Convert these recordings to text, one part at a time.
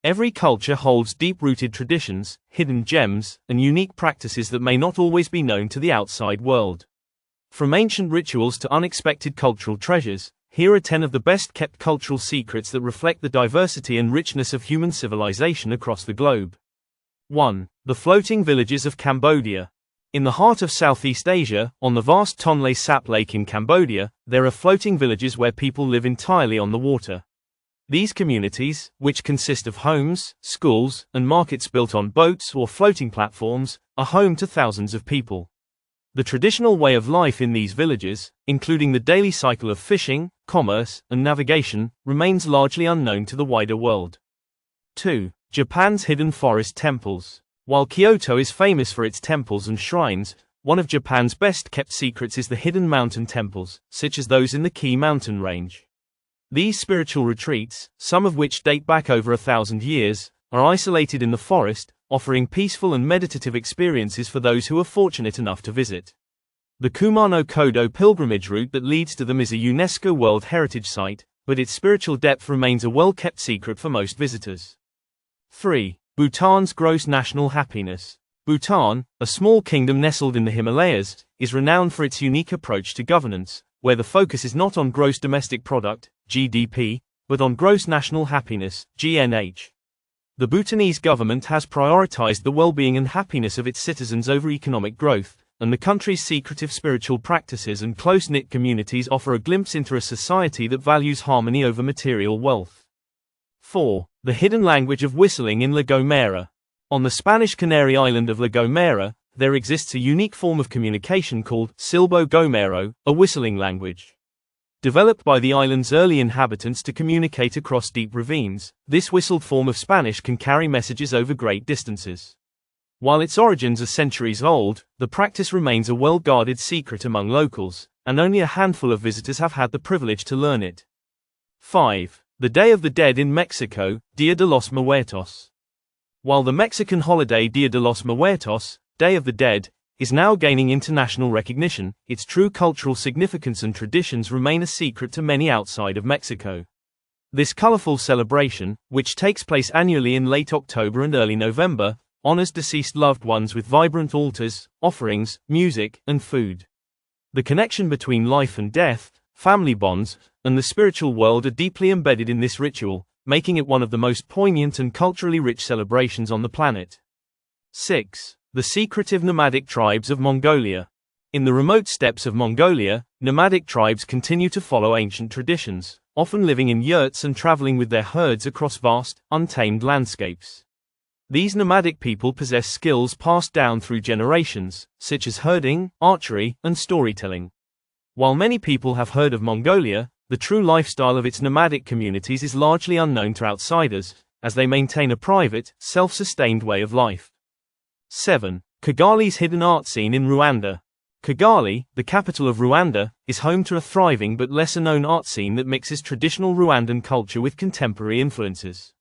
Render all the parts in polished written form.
Every culture holds deep-rooted traditions, hidden gems, and unique practices that may not always be known to the outside world. From ancient rituals to unexpected cultural treasures, here are 10 of the best-kept cultural secrets that reflect the diversity and richness of human civilization across the globe. 1. The floating villages of Cambodia. In the heart of Southeast Asia, on the vast Tonle Sap Lake in Cambodia, there are floating villages where people live entirely on the water. These communities, which consist of homes, schools, and markets built on boats or floating platforms, are home to thousands of people. The traditional way of life in these villages, including the daily cycle of fishing, commerce, and navigation, remains largely unknown to the wider world. 2. Japan's hidden forest temples. While Kyoto is famous for its temples and shrines, one of Japan's best-kept secrets is the hidden mountain temples, such as those in the Kii mountain range. These spiritual retreats, some of which date back over 1,000 years, are isolated in the forest, offering peaceful and meditative experiences for those who are fortunate enough to visit. The Kumano Kodo pilgrimage route that leads to them is a UNESCO World Heritage Site, but its spiritual depth remains a well-kept secret for most visitors. 3. Bhutan's gross national happiness. Bhutan, a small kingdom nestled in the Himalayas, is renowned for its unique approach to governance, where the focus is not on gross domestic product, GDP, but on gross national happiness, GNH. The Bhutanese government has prioritized the well-being and happiness of its citizens over economic growth, and the country's secretive spiritual practices and close-knit communities offer a glimpse into a society that values harmony over material wealth. 4. The hidden language of whistling in La Gomera. On the Spanish Canary island of La Gomera, there exists a unique form of communication called Silbo Gomero, a whistling language. Developed by the island's early inhabitants to communicate across deep ravines, this whistled form of Spanish can carry messages over great distances. While its origins are centuries old, the practice remains a well-guarded secret among locals, and only a handful of visitors have had the privilege to learn it. 5. The Day of the Dead in Mexico, Dia de los Muertos. While the Mexican holiday Dia de los Muertos, Day of the Dead, is now gaining international recognition, its true cultural significance and traditions remain a secret to many outside of Mexico. This colorful celebration, which takes place annually in late October and early November, honors deceased loved ones with vibrant altars, offerings, music, and food. The connection between life and death, family bonds, and the spiritual world are deeply embedded in this ritual, making it one of the most poignant and culturally rich celebrations on the planet. 6. The secretive nomadic tribes of Mongolia. In the remote steppes of Mongolia, nomadic tribes continue to follow ancient traditions, often living in yurts and traveling with their herds across vast, untamed landscapes. These nomadic people possess skills passed down through generations, such as herding, archery, and storytelling. While many people have heard of Mongolia, the true lifestyle of its nomadic communities is largely unknown to outsiders, as they maintain a private, self-sustained way of life. 7. Kigali's hidden art scene in Rwanda. Kigali, the capital of Rwanda, is home to a thriving but lesser-known art scene that mixes traditional Rwandan culture with contemporary influences.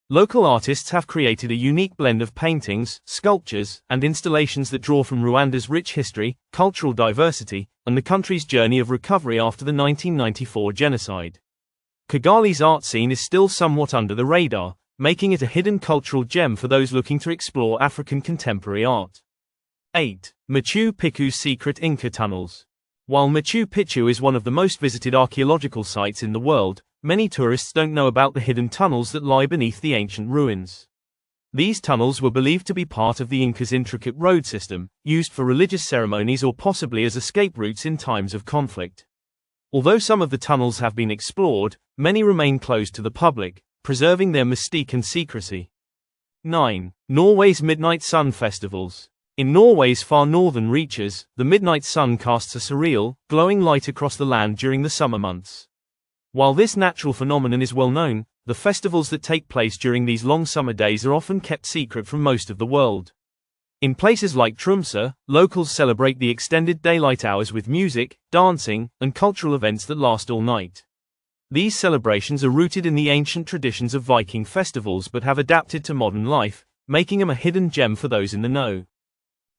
Local artists have created a unique blend of paintings, sculptures, and installations that draw from Rwanda's rich history, cultural diversity, and the country's journey of recovery after the 1994 genocide. Kigali's art scene is still somewhat under the radar, making it a hidden cultural gem for those looking to explore African contemporary art. 8. Machu Picchu's secret Inca tunnels. While Machu Picchu is one of the most visited archaeological sites in the world, many tourists don't know about the hidden tunnels that lie beneath the ancient ruins. These tunnels were believed to be part of the Incas' intricate road system, used for religious ceremonies or possibly as escape routes in times of conflict. Although some of the tunnels have been explored, many remain closed to the public, preserving their mystique and secrecy. 9. Norway's Midnight Sun Festivals. In Norway's far northern reaches, the midnight sun casts a surreal, glowing light across the land during the summer months. While this natural phenomenon is well known, the festivals that take place during these long summer days are often kept secret from most of the world. In places like Tromsø, locals celebrate the extended daylight hours with music, dancing, and cultural events that last all night. These celebrations are rooted in the ancient traditions of Viking festivals but have adapted to modern life, making them a hidden gem for those in the know.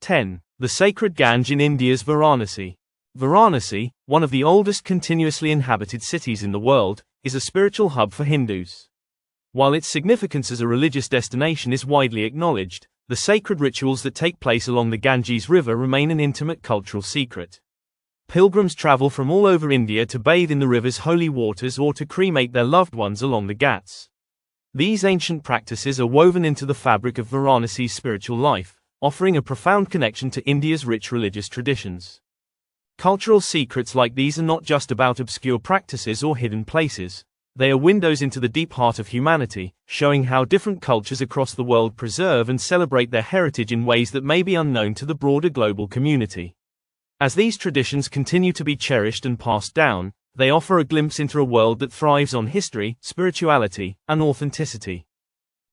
10. The sacred Gange in India's Varanasi. Varanasi, one of the oldest continuously inhabited cities in the world, is a spiritual hub for Hindus. While its significance as a religious destination is widely acknowledged, the sacred rituals that take place along the Ganges River remain an intimate cultural secret. Pilgrims travel from all over India to bathe in the river's holy waters or to cremate their loved ones along the Ghats. These ancient practices are woven into the fabric of Varanasi's spiritual life, offering a profound connection to India's rich religious traditions. Cultural secrets like these are not just about obscure practices or hidden places. They are windows into the deep heart of humanity, showing how different cultures across the world preserve and celebrate their heritage in ways that may be unknown to the broader global community. As these traditions continue to be cherished and passed down, they offer a glimpse into a world that thrives on history, spirituality, and authenticity.